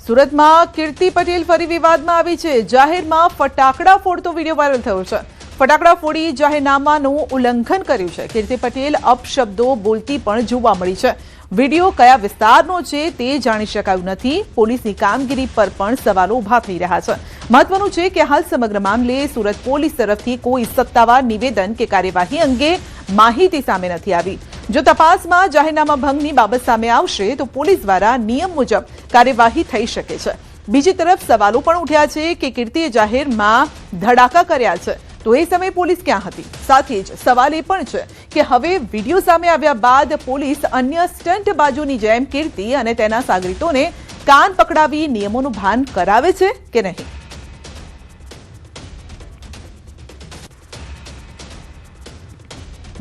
સુરતમાં કીર્તિ પટેલ ફરી વિવાદમાં આવી છે। જાહેરમાં ફટાકડા ફોડતો વિડીયો વાયરલ થયો છે। ફટાકડા ફોડી જાહેરનામાનું ઉલ્લંઘન કર્યું છે। કીર્તિ પટેલ અપશબ્દો બોલતી પણ જોવા મળી છે। વિડીયો કયા વિસ્તારનો છે તે જાણી શકાયું નથી। પોલીસની કામગીરી પર પણ સવાલો ઊભા થઈ રહ્યા છે। મહત્વનું છે કે હાલ સમગ્ર મામલે સુરત પોલીસ તરફથી કોઈ સત્તાવાર નિવેદન કે કાર્યવાહી અંગે માહિતી સામે નથી આવી। જો તપાસમાં જાહેરનામા ભંગની બાબત સામે આવશે તો પોલીસ દ્વારા નિયમ મુજબ કાર્યવાહી થઈ શકે છે। બીજી તરફ સવાલો પણ ઉઠ્યા છે કે કીર્તિએ જાહેરમાં ધડાકા કર્યા છે તો એ સમયે પોલીસ ક્યાં હતી? સાથે જ સવાલ એ પણ છે કે હવે વિડીયો સામે આવ્યા બાદ પોલીસ અન્ય સ્ટન્ટ બાજુની જેમ કીર્તિ અને તેના સાગરીતોને કાન પકડાવી નિયમોનું ભાન કરાવે છે કે નહીં?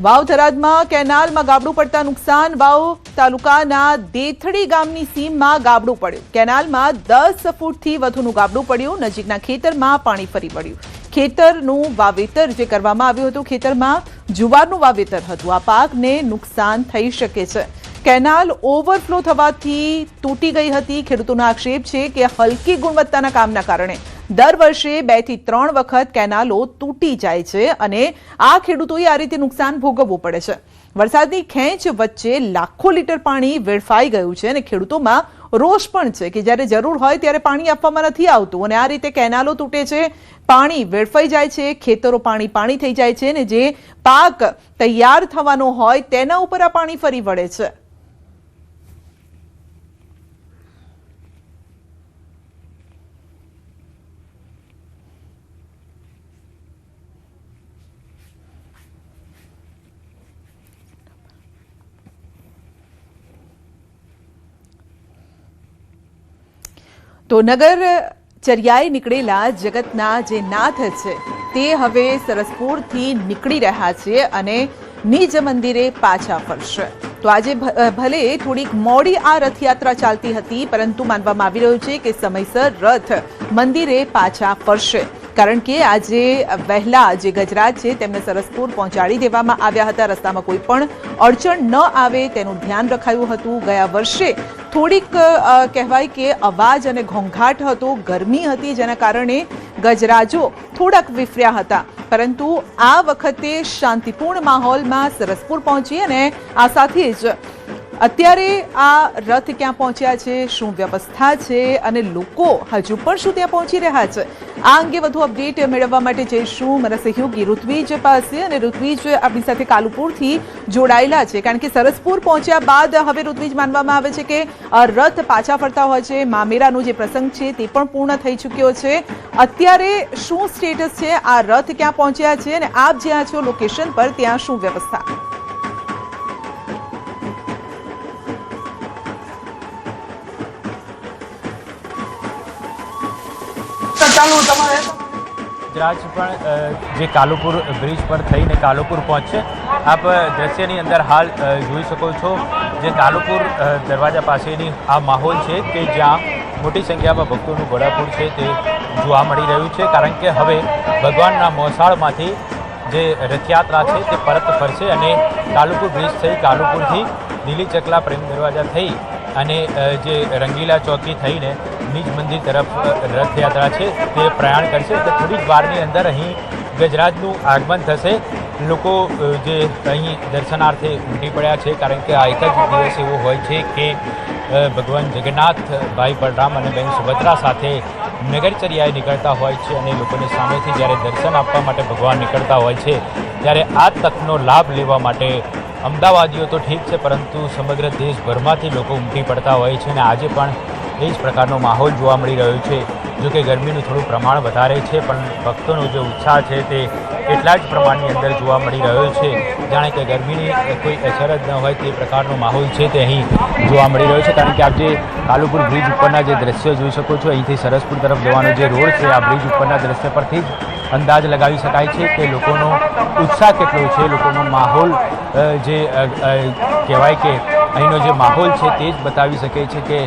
વાવ થરાદમાં કેનાલમાં ગાબડું પડતા નુકસાન। વાવ તાલુકાના દેથડી ગામની સીમમાં ગાબડું પડ્યું। કેનાલમાં 10 ફૂટથી વધુનું ગાબડું પડ્યું। નજીકના ખેતરમાં પાણી ફરી વળ્યું। ખેતરનું વાવેતર જે કરવામાં આવ્યું હતું, ખેતરમાં જુવારનું વાવેતર હતું। આ પાકને નુકસાન થઈ શકે છે। કેનાલ ઓવરફ્લો થવાથી તૂટી ગઈ હતી। ખેડૂતોનો આક્ષેપ છે કે હલકી ગુણવત્તાના કામના કારણે દર વર્ષે 2 થી 3 વખત કેનાલો તૂટી જાય છે અને આ ખેડૂતોએ આ રીતે નુકસાન ભોગવવું પડે છે। વરસાદની ખેંચ વચ્ચે લાખો લીટર પાણી વેડફાઈ ગયું છે અને ખેડૂતોમાં રોષ પણ છે કે જ્યારે જરૂર હોય ત્યારે પાણી આપવામાં નથી આવતું અને આ રીતે કેનાલો તૂટે છે, પાણી વેડફાઈ જાય છે, ખેતરો પાણી થઈ જાય છે અને જે પાક તૈયાર થવાનો હોય તેના ઉપર આ પાણી ફરી વળે છે। તો નગરચર્યાએ નીકળેલા જગતના જે નાથ છે તે હવે સરસપુરથી નીકળી રહ્યા છે અને નિજ મંદિરે પાછા ફરશે। તો આજે ભલે થોડીક મોડી આ રથયાત્રા ચાલતી હતી પરંતુ માનવામાં આવી રહ્યું છે કે સમયસર રથ મંદિરે પાછા ફરશે કારણ કે આજે વહેલા જે ગજરાજ છે તેમને સરસપુર પહોંચાડી દેવામાં આવ્યા હતા। રસ્તામાં કોઈ પણ અડચણ ન આવે તેનું ધ્યાન રખાયું હતું। ગયા વર્ષે થોડીક કહેવાય કે અવાજ અને ઘોંઘાટ હતો, ગરમી હતી જેના કારણે ગજરાજો થોડાક વિફર્યા હતા પરંતુ આ વખતે શાંતિપૂર્ણ માહોલમાં સરસપુર પહોંચી અને આ સાથે જ અત્યારે આ રથ ક્યાં પહોંચ્યા છે, શું વ્યવસ્થા છે અને લોકો હજુ પણ શું ત્યાં પહોંચી રહ્યા છે, આ અંગે વધુ અપડેટ મેળવવા માટે જઈશું મારા સહયોગી ઋત્વિજ પાસે। અને ઋત્વિજ આપણી સાથે કાલુપુરથી જોડાયેલા છે કારણ કે સરસપુર પહોંચ્યા બાદ હવે ઋત્વિજ માનવામાં આવે છે કે રથ પાછા ફરતા હોય છે। મામેરાનો જે પ્રસંગ છે તે પણ પૂર્ણ થઈ ચૂક્યો છે। અત્યારે શું સ્ટેટસ છે, આ રથ ક્યાં પહોંચ્યા છે અને આપ જ્યાં છો લોકેશન પર ત્યાં શું વ્યવસ્થા? ગજરાજ પણ જે કાલુપુર બ્રિજ પર થઈને કાલુપુર પહોંચશે। આપ દ્રશ્યની અંદર હાલ જોઈ શકો છો જે કાલુપુર દરવાજા પાસેની આ માહોલ છે કે જ્યાં મોટી સંખ્યામાં ભક્તોનું ઘોડાપુર છે તે જોવા મળી રહ્યું છે કારણ કે હવે ભગવાનના મોસાળમાંથી જે રથયાત્રા છે તે પરત ફરશે અને કાલુપુર બ્રિજ થઈ કાલુપુરથી દિલ્હી ચકલા પ્રેમ દરવાજા થઈ અને જે રંગીલા ચોકી થઈને નિજ મંદિર તરફ રથયાત્રા છે તે પ્રયાણ કરશે। તો થોડી જ વારની અંદર અહીં ગજરાજનું આગમન થશે। લોકો જે અહીં દર્શનાર્થે ઉમટી પડ્યા છે કારણ કે આ એક જ દિવસ એવો હોય છે કે ભગવાન જગન્નાથ ભાઈ બલરામ અને બહેન સુભદ્રા સાથે નગરચર્યાએ નીકળતા હોય છે અને લોકોની સામેથી જ્યારે દર્શન આપવા માટે ભગવાન નીકળતા હોય છે ત્યારે આ તકનો લાભ લેવા માટે અમદાવાદીઓ તો ઠીક છે પરંતુ સમગ્ર દેશભરમાંથી લોકો ઉમટી પડતા હોય છે અને આજે પણ એ જ પ્રકારનો માહોલ જોવા મળી રહ્યો છે। જો કે ગરમીનું થોડું પ્રમાણ વધારે છે પણ ભક્તોનો જે ઉત્સાહ છે તે એટલા જ પ્રમાણની અંદર જોવા મળી રહ્યો છે જાણે કે ગરમીની કોઈ અસર જ ન હોય તે પ્રકારનો માહોલ છે તે અહીં જોવા મળી રહ્યો છે કારણ કે આપ જે કાલુપુર બ્રિજ ઉપરના જે દ્રશ્યો જોઈ શકો છો અહીંથી સરસપુર તરફ જવાનો જે રોડ છે આ બ્રિજ ઉપરના દ્રશ્ય પરથી જ અંદાજ લગાવી શકાય છે કે લોકોનો ઉત્સાહ કેટલો છે, લોકોનો માહોલ જે કહેવાય કે અહીંનો જે માહોલ છે તે જ બતાવી શકે છે કે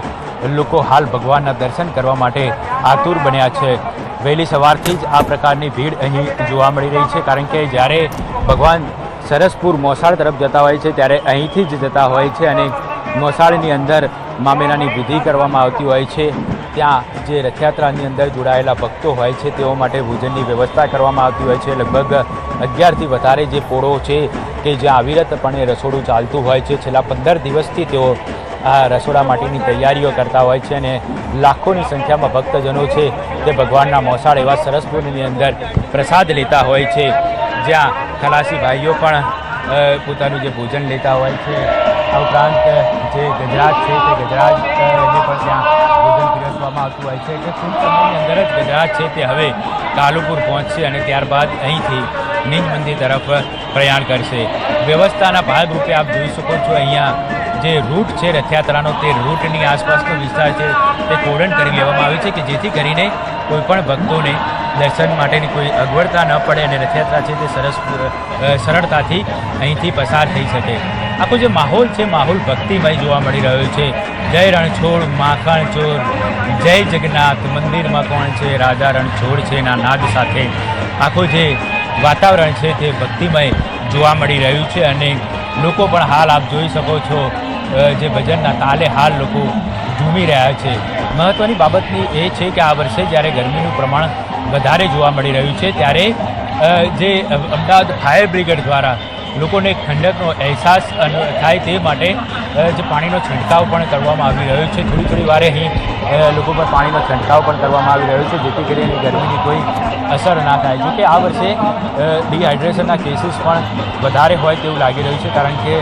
લોકો હાલ ભગવાનના દર્શન કરવા માટે આતુર બન્યા છે। વહેલી સવારથી જ આ પ્રકારની ભીડ અહીં જોવા મળી રહી છે કારણ કે જ્યારે ભગવાન સરસપુર મોસાળ તરફ જતા હોય છે ત્યારે અહીંથી જ જતા હોય છે અને મોસાળની અંદર મામેરાની વિધિ કરવામાં આવતી હોય છે। ત્યાં જે રથયાત્રાની અંદર જોડાયેલા ભક્તો હોય છે તેઓ માટે ભોજનની વ્યવસ્થા કરવામાં આવતી હોય છે। લગભગ 11થી વધારે જે પોળો છે કે જ્યાં અવિરતપણે રસોડું ચાલતું હોય છે। છેલ્લા 15 દિવસથી તેઓ આ રસોડા માટેની તૈયારીઓ કરતા હોય છે અને લાખોની સંખ્યામાં ભક્તજનો છે તે ભગવાનના મોસાળ એવા સરસપુરની અંદર પ્રસાદ લેતા હોય છે, જ્યાં ખલાસી ભાઈઓ પણ પોતાનું જે ભોજન લેતા હોય છે। આ ઉપરાંત જે ગજરાજ છે તે ગજરાજને પણ ત્યાં ભોજન પીરસવામાં આવતું હોય છે। એટલે ટૂંક સમયની અંદર જ ગજરાજ છે તે હવે કાલુપુર પહોંચશે અને ત્યારબાદ અહીંથી નિજ મંદિર તરફ પ્રયાણ કરશે। વ્યવસ્થાના ભાગરૂપે આપ જોઈ શકો છો અહીંયા જે રૂટ છે રથયાત્રાનો તે રૂટની આસપાસનો વિસ્તાર છે તે કોર્ડન કરી લેવામાં આવ્યો છે કે જેથી કરીને કોઈપણ ભક્તોને દર્શન માટેની કોઈ અગવડતા ન પડે અને રથયાત્રા છે તે સરળતાથી અહીંથી પસાર થઈ શકે। આખો જે માહોલ છે માહોલ ભક્તિમય જોવા મળી રહ્યો છે। જય રણછોડ માખણ ચોર, જય જગન્નાથ, મંદિરમાં કોણ છે રાજા રણછોડ છે ના નાદ સાથે આખું જે વાતાવરણ છે તે ભક્તિમય જોવા મળી રહ્યું છે અને લોકો પણ હાલ આપ જોઈ શકો છો જે ભજનના તાલે હાલ લોકો ઝૂમી રહ્યા છે। મહત્ત્વની બાબતની એ છે કે આ વર્ષે જ્યારે ગરમીનું પ્રમાણ વધારે જોવા મળી રહ્યું છે ત્યારે જે અમદાવાદ ફાયર બ્રિગેડ દ્વારા લોકોને ઠંડકનો અહેસાસ થાય તે માટે જે પાણીનો છંટકાવ પણ કરવામાં આવી રહ્યો છે। થોડી થોડી વારે અહીં લોકો પર પાણીનો છંટકાવ પણ કરવામાં આવી રહ્યો છે જેથી કરીને ગરમીની કોઈ અસર ના થાય। જો કે આ વર્ષે ડિહાઇડ્રેશનના કેસીસ પણ વધારે હોય તેવું લાગી રહ્યું છે, કારણ કે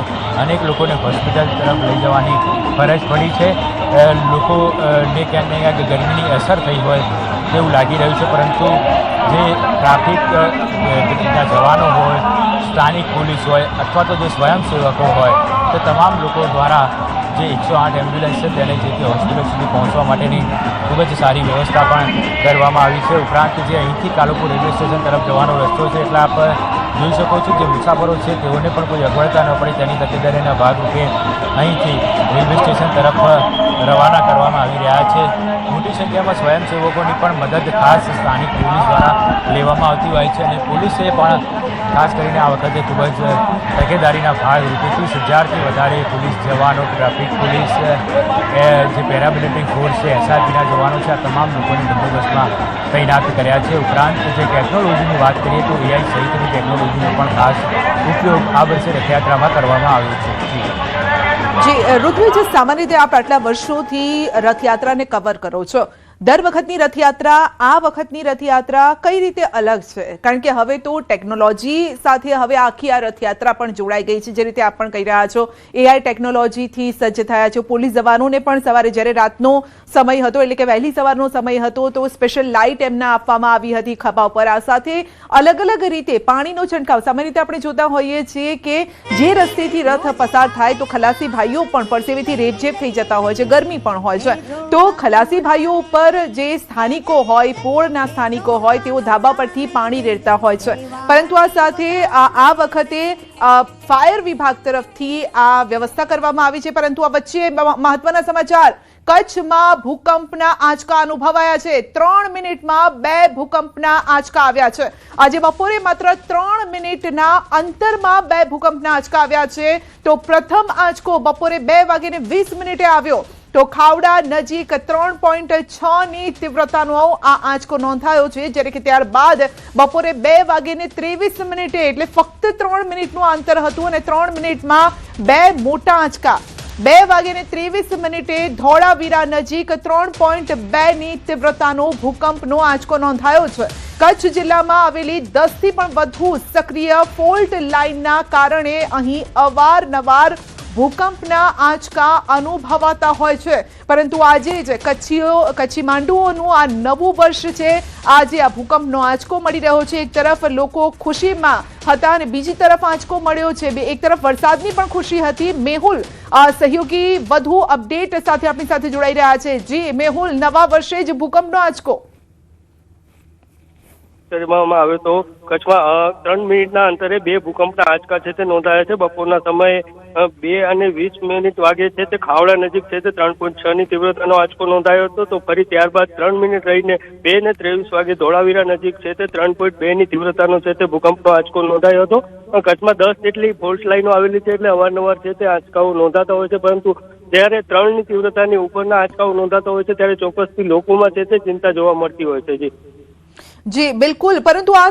અનેક લોકોને હોસ્પિટલ તરફ લઈ જવાની ફરજ પડી છે। લોકોને ક્યાંક ને ક્યાંક ગરમીની અસર થઈ હોય તેવું લાગી રહ્યું છે, પરંતુ જે ટ્રાફિકના જવાનો હોય, સ્થાનિક પોલીસ હોય અથવા તો જે સ્વયંસેવકો હોય તે તમામ લોકો દ્વારા જે 108 એમ્બ્યુલન્સ છે તેને જે તે હોસ્પિટલ સુધી પહોંચવા માટેની ખૂબ જ સારી વ્યવસ્થા પણ કરવામાં આવી છે। ઉપરાંત જે અહીંથી કાલુપુર રેલવે સ્ટેશન તરફ જવાનો રસ્તો છે એટલે આપ જોઈ શકો છો જે મુસાફરો છે તેઓને પણ કોઈ અગવડતા ન પડે તેની તકેદારીના ભાગરૂપે અહીંથી રેલવે સ્ટેશન તરફ રવાના કરવામાં આવી રહ્યા છે। મોટી સંખ્યામાં સ્વયંસેવકોની પણ મદદ ખાસ સ્થાનિક પોલીસ દ્વારા લેવામાં આવતી હોય છે અને પોલીસે પણ ખાસ કરીને આ વખતે ખૂબ જ તકેદારીના ભાગરૂપે 30,000થી વધારે પોલીસ જવાનો, ટ્રાફિક પોલીસ, જે પેરામિલિટરી ફોર્સ છે, SRPના જવાનો છે, આ તમામ લોકોને બંદોબસ્તમાં તૈનાત કર્યા છે। ઉપરાંત જે ટેકનોલોજીની વાત કરીએ તો AI સહિતની ટેકનોલોજીનો પણ ખાસ ઉપયોગ આ વર્ષે રથયાત્રામાં કરવામાં આવ્યો છે। જી ઋત્વિજ, સામાન્ય રીતે આપ આટલા વર્ષોથી રથયાત્રાને કવર કરો છો, દર વખતની રથયાત્રા આ વખતની રથયાત્રા કઈ રીતે અલગ છે? કારણ કે હવે તો ટેકનોલોજી સાથે હવે આખી આ રથયાત્રા પણ જોડાઈ ગઈ છે, જે રીતે આપ પણ કહી રહ્યા છો AI ટેકનોલોજીથી સજ્જ થયા છો। પોલીસ જવાનોને પણ સવારે જ્યારે રાતનો સમય હતો એટલે કે વહેલી સવારનો સમય હતો તો સ્પેશિયલ લાઇટ એમને આપવામાં આવી હતી ખભા ઉપર। આ સાથે અલગ અલગ રીતે પાણીનો છંટકાવ, સામાન્ય રીતે આપણે જોતા હોઈએ છીએ કે જે રસ્તેથી રથ પસાર થાય તો ખલાસી ભાઈઓ પણ પરસેવેથી રેપઝેપ થઈ જતા હોય છે, ગરમી પણ હોય છે, તો ખલાસી ભાઈઓ ઉપર જે સ્થાનિકો હોય, પોળના સ્થાનિકો હોય તેઓ ધાબા પરથી પાણી રેડતા હોય છે, પરંતુ આ સાથે આ વખતે ફાયર વિભાગ તરફથી આ વ્યવસ્થા કરવામાં આવી છે। પરંતુ આ વચ્ચે મહત્વના સમાચાર, કચ્છમાં ભૂકંપના આંચકા અનુભવાયા છે। 3 મિનિટમાં 2 ભૂકંપના આંચકા આવ્યા છે। આજે બપોરે માત્ર 3 મિનિટના અંતરમાં 2 ભૂકંપના આંચકા આવ્યા છે। તો પ્રથમ આંચકો બપોરે 2:20 આવ્યો તો ખાવડા નજીક 3.6ની તીવ્રતાનો આ આંચકો નોંધાયો છે, જ્યારે કે ત્યારબાદ બપોરે 2:23 એટલે ફક્ત 3 મિનિટનું અંતર હતું અને 3 મિનિટમાં 2 મોટા આંચકા। 2:23 ધોળાવીરા નજીક 3.2ની તીવ્રતાનો ભૂકંપનો આંચકો નોંધાયો છે। કચ્છ જિલ્લામાં આવેલી 10થી પણ વધુ સક્રિય ફોલ્ટ લાઇનના કારણે અહીં અવારનવાર ભૂકંપના આંચકા અનુભવાતા હોય છે, પરંતુ આજે જ કચ્છી માંડુઓનું આ નવું વર્ષ છે। આજે આ ભૂકંપનો આંચકો મળી રહ્યો છે। એક તરફ લોકો ખુશીમાં હતા અને બીજી તરફ આંચકો મળ્યો છે। એક તરફ વરસાદની પણ ખુશી હતી। મેહુલ સહયોગી વધુ અપડેટ સાથે આપણી સાથે જોડાઈ રહ્યા છે। જી મેહુલ, નવા વર્ષે જ ભૂકંપનો આંચકો આવે તો કચ્છમાં 3 મિનિટના અંતરે 2 ભૂકંપના આંચકા છે તે નોંધાયા છે। બપોરના સમયે 2:20 વાગે છે તે ખાવડા નજીક છે તે 3.6ની તીવ્રતાનો આંચકો નોંધાયો હતો, તો ફરી ત્યારબાદ 3 મિનિટ રહીને 2:23 વાગે ધોળાવીરા નજીક છે તે 3.2ની તીવ્રતાનો છે તે ભૂકંપનો આંચકો નોંધાયો હતો। કચ્છમાં 10 જેટલી ફોલ્ટ લાઈનો આવેલી છે એટલે અવારનવાર છે તે આંચકાઓ નોંધાતા હોય છે, પરંતુ જ્યારે 3ની તીવ્રતાની ઉપરના આંચકાઓ નોંધાતા હોય છે ત્યારે ચોક્કસથી લોકોમાં છે તે ચિંતા જોવા મળતી હોય છે. જી જી બિલકુલ, પરંતુ આ